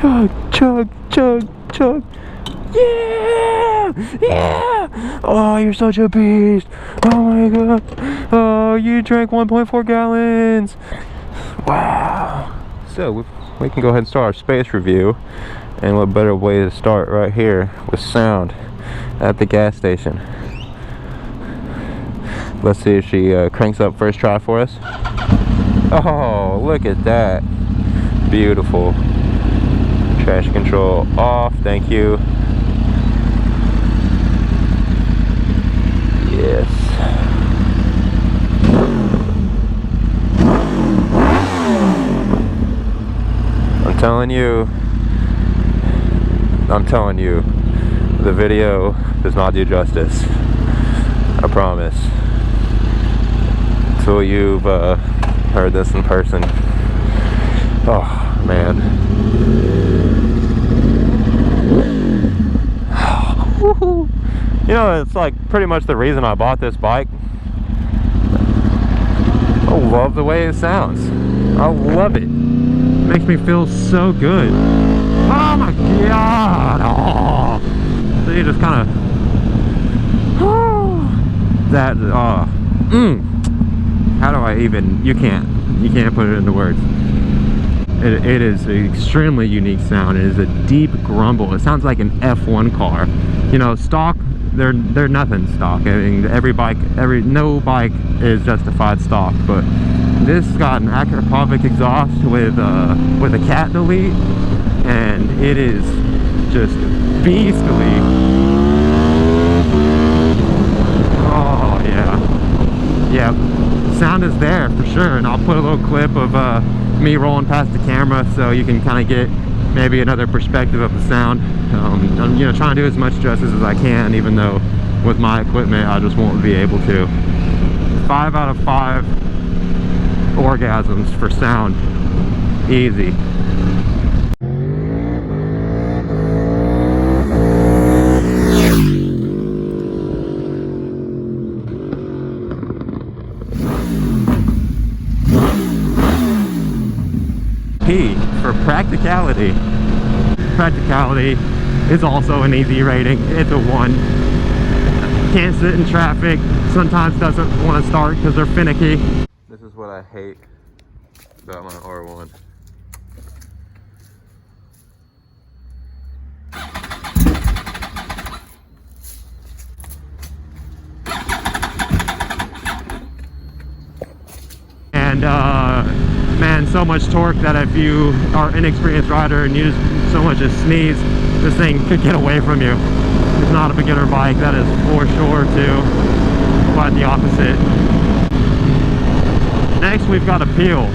chug, chug, chug, chug. Yeah! Yeah! Oh, you're such a beast. Oh my god. Oh, you drank 1.4 gallons. Wow. So we can go ahead and start our space review. And what better way to start right here with sound at the gas station. Let's see if she cranks up first try for us. Oh, look at that. Beautiful. Trash control off, thank you. Yes. I'm telling you, the video does not do justice. I promise. Until you've heard this in person. Oh, man. You know, it's like pretty much the reason I bought this bike. I love the way it sounds. I love it. Makes me feel so good. Oh my god! Oh, so you just kind of that. How do I even? You can't put it into words. It is an extremely unique sound. It is a deep grumble. It sounds like an F1 car. You know, stock. They're nothing stock. I mean, no bike is justified stock, but this got an Akrapovic exhaust with a cat delete, and it is just beastly. Oh yeah, yeah. Sound is there for sure, and I'll put a little clip of me rolling past the camera so you can kind of get maybe another perspective of the sound. I'm trying to do as much justice as I can, even though with my equipment I just won't be able to. 5 out of 5 orgasms for sound. Easy. P for practicality. Practicality is also an easy rating. It's a 1. Can't sit in traffic. Sometimes doesn't want to start because they're finicky. This is what I hate about my R1. And man, so much torque that if you are an inexperienced rider and you just so much as sneeze, this thing could get away from you. It's not a beginner bike, that is for sure too. Quite the opposite. Next we've got a peel.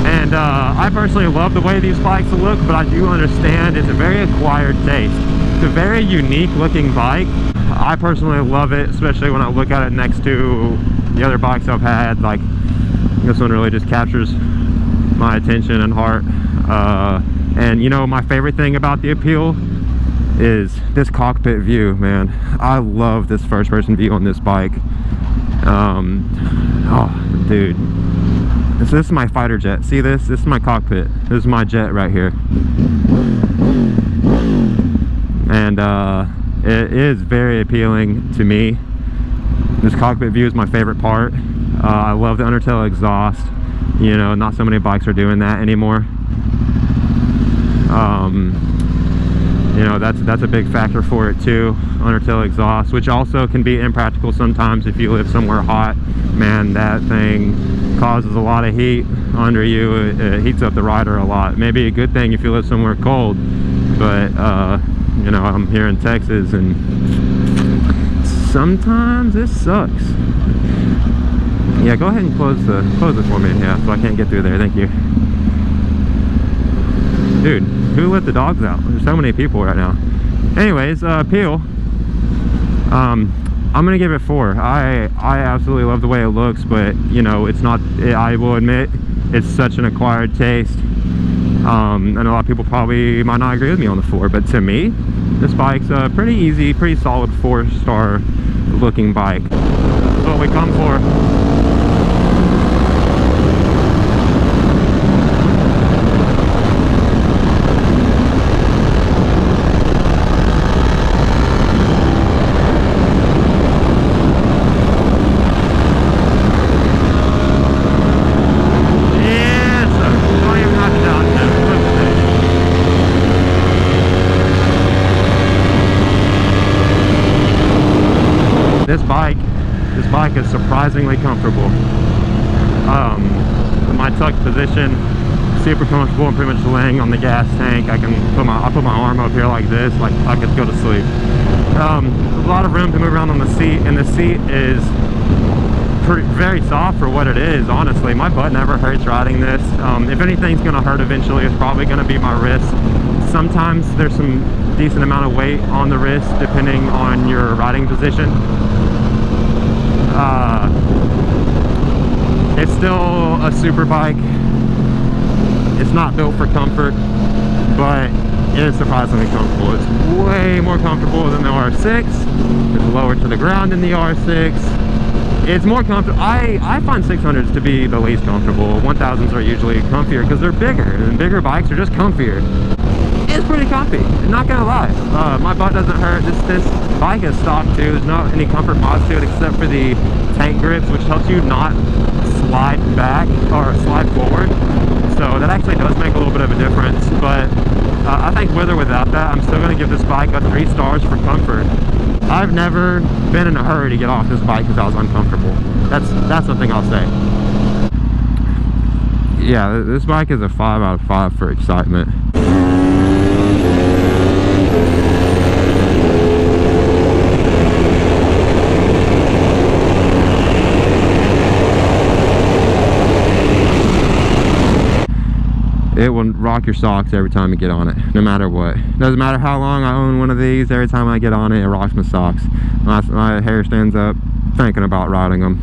And I personally love the way these bikes look, but I do understand it's a very acquired taste. It's a very unique looking bike. I personally love it, especially when I look at it next to the other bikes I've had. Like, this one really just captures my attention and heart. And you know, my favorite thing about the Appeal is this cockpit view, man. I love this first person view on this bike. Oh, dude. This is my fighter jet. See this? This is my cockpit. This is my jet right here. And it is very appealing to me. This cockpit view is my favorite part. I love the undertail exhaust. You know, not so many bikes are doing that anymore. You know, that's a big factor for it too, undertail exhaust, which also can be impractical sometimes if you live somewhere hot. Man, that thing causes a lot of heat under you. It heats up the rider a lot. Maybe a good thing if you live somewhere cold, but you know, I'm here in Texas and sometimes it sucks. Yeah, go ahead and close it for me. Yeah, so I can't get through there. Thank you. Dude, who let the dogs out? There's so many people right now. Anyways, Peel. I'm gonna give it 4. I absolutely love the way it looks, but you know, it's not. I will admit, it's such an acquired taste. And a lot of people probably might not agree with me on the 4, but to me, this bike's a pretty easy, pretty solid 4-star looking bike. That's what we come for. This bike is surprisingly comfortable. My tucked position, super comfortable. I'm pretty much laying on the gas tank. I put my arm up here like this, like I could go to sleep. A lot of room to move around on the seat, and the seat is very soft for what it is. Honestly, my butt never hurts riding this. If anything's gonna hurt eventually, it's probably gonna be my wrist. Sometimes there's some decent amount of weight on the wrist depending on your riding position. It's still a super bike. It's not built for comfort, but it is surprisingly comfortable. It's way more comfortable than the R6. It's lower to the ground than the R6. It's more comfortable. I find 600s to be the least comfortable. 1000s are usually comfier because they're bigger, and bigger bikes are just comfier. It's pretty comfy, not gonna lie. My butt doesn't hurt. This bike is stock too. There's not any comfort mods to it except for the tank grips, which helps you not slide back or slide forward. So that actually does make a little bit of a difference. But I think with or without that, I'm still gonna give this bike a 3 stars for comfort. I've never been in a hurry to get off this bike because I was uncomfortable. That's something I'll say. Yeah, this bike is a 5 out of 5 for excitement. It will rock your socks every time you get on it, no matter what. Doesn't matter how long I own one of these, every time I get on it, it rocks my socks. My hair stands up thinking about riding them.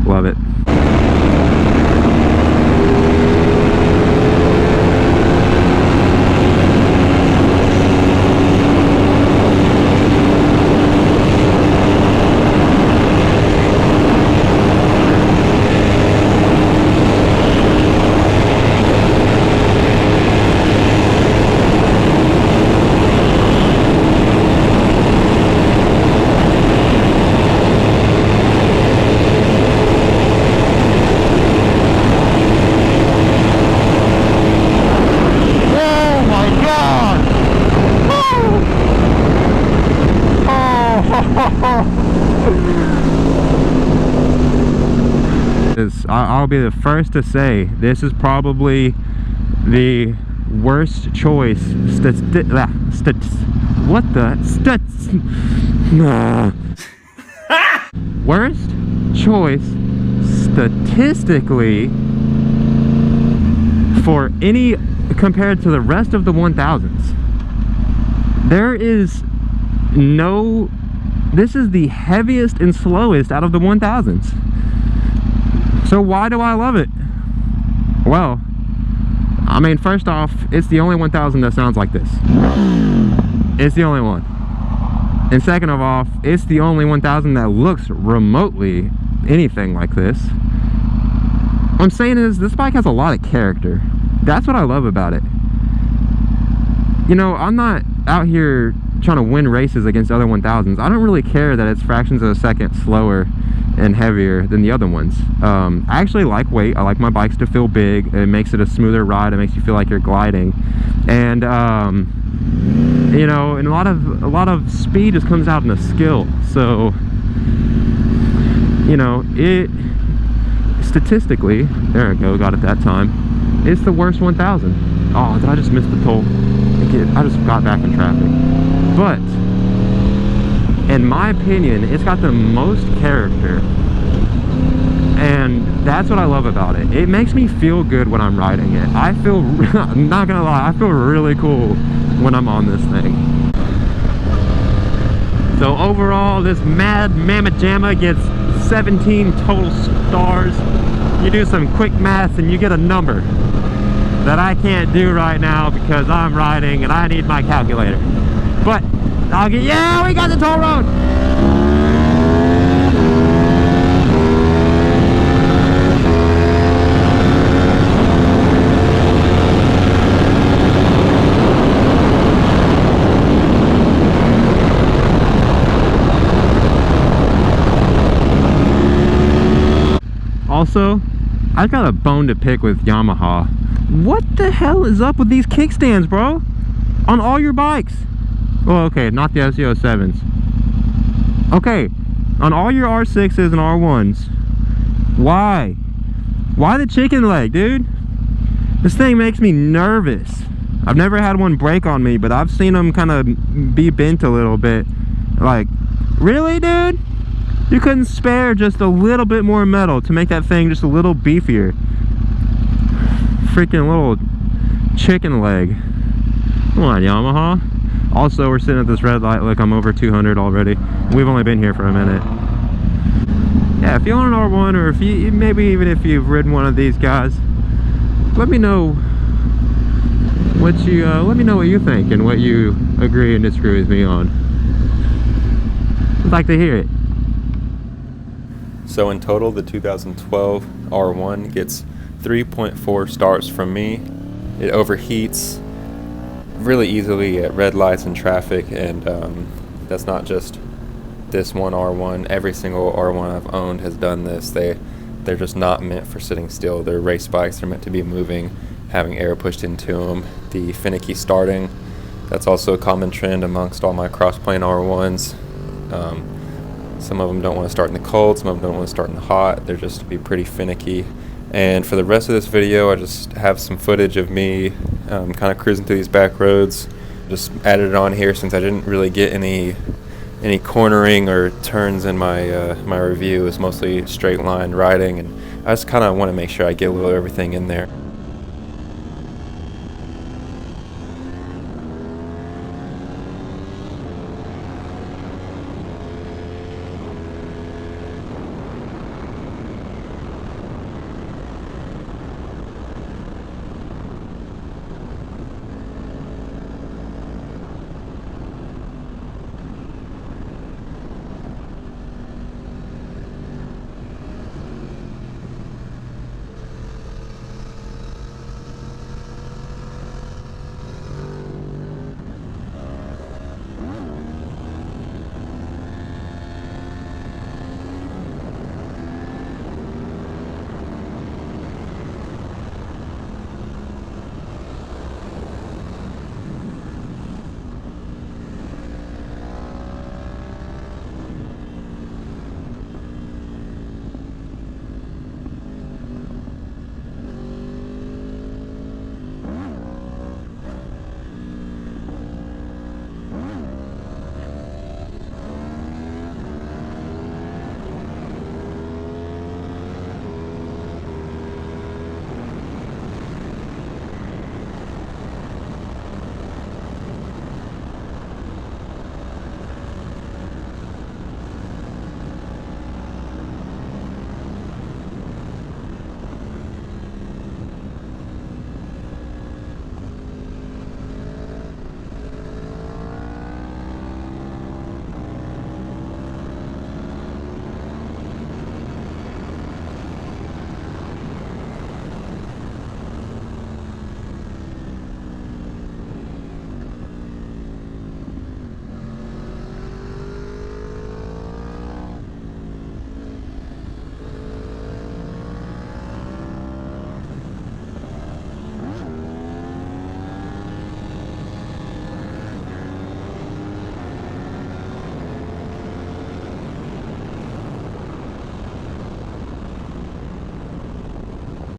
Love it. I'll be the first to say this is probably the worst choice worst choice statistically for any compared to the rest of the 1000s. There is no, this is the heaviest and slowest out of the 1000s. So why do I love it? Well, I mean, first off, it's the only 1000 that sounds like this. It's the only one. And second of all, it's the only 1000 that looks remotely anything like this. What I'm saying is, this bike has a lot of character. That's what I love about it. You know, I'm not out here trying to win races against other 1000s. I don't really care that it's fractions of a second slower and heavier than the other ones. I actually like weight. I like my bikes to feel big. It makes it a smoother ride. It makes you feel like you're gliding. And you know, and a lot of speed just comes out in a skill. So, you know, it statistically, there we go, got it that time. It's the worst 1000. Oh, did I just miss the toll? I just got back in traffic. But in my opinion, it's got the most character, and and that's what I love about it. It makes me feel good when I'm riding it. I feel, I'm not gonna lie, I feel really cool when I'm on this thing. So overall, this Mad Mamma Jamma gets 17 total stars. You do some quick math and you get a number that I can't do right now because I'm riding and I need my calculator. But I'll get, yeah, we got the toll road. Also, I've got a bone to pick with Yamaha. What the hell is up with these kickstands, bro? On all your bikes. Well, okay, not the SE07s. Okay, on all your R6s and R1s. Why? Why the chicken leg, dude? This thing makes me nervous. I've never had one break on me, but I've seen them kind of be bent a little bit. Like, really, dude? You couldn't spare just a little bit more metal to make that thing just a little beefier. Freaking little chicken leg. Come on, Yamaha. Also, we're sitting at this red light. Look, I'm over 200 already. We've only been here for a minute. Yeah, if you own an R1, or if you, maybe even if you've ridden one of these guys, let me know what you think and what you agree and disagree with me on. I'd like to hear it. So in total, the 2012 R1 gets 3.4 stars from me. It overheats really easily at red lights and traffic, and that's not just this one R1. Every single R1 I've owned has done this. They're just not meant for sitting still. They're race bikes. They're meant to be moving, having air pushed into them. The finicky starting, that's also a common trend amongst all my cross-plane R1s. Some of them don't want to start in the cold, some of them don't want to start in the hot. They're just to be pretty finicky. And for the rest of this video, I just have some footage of me kind of cruising through these back roads. Just added it on here since I didn't really get any cornering or turns in my my review. It's mostly straight line riding, and I just kind of want to make sure I get a little of everything in there.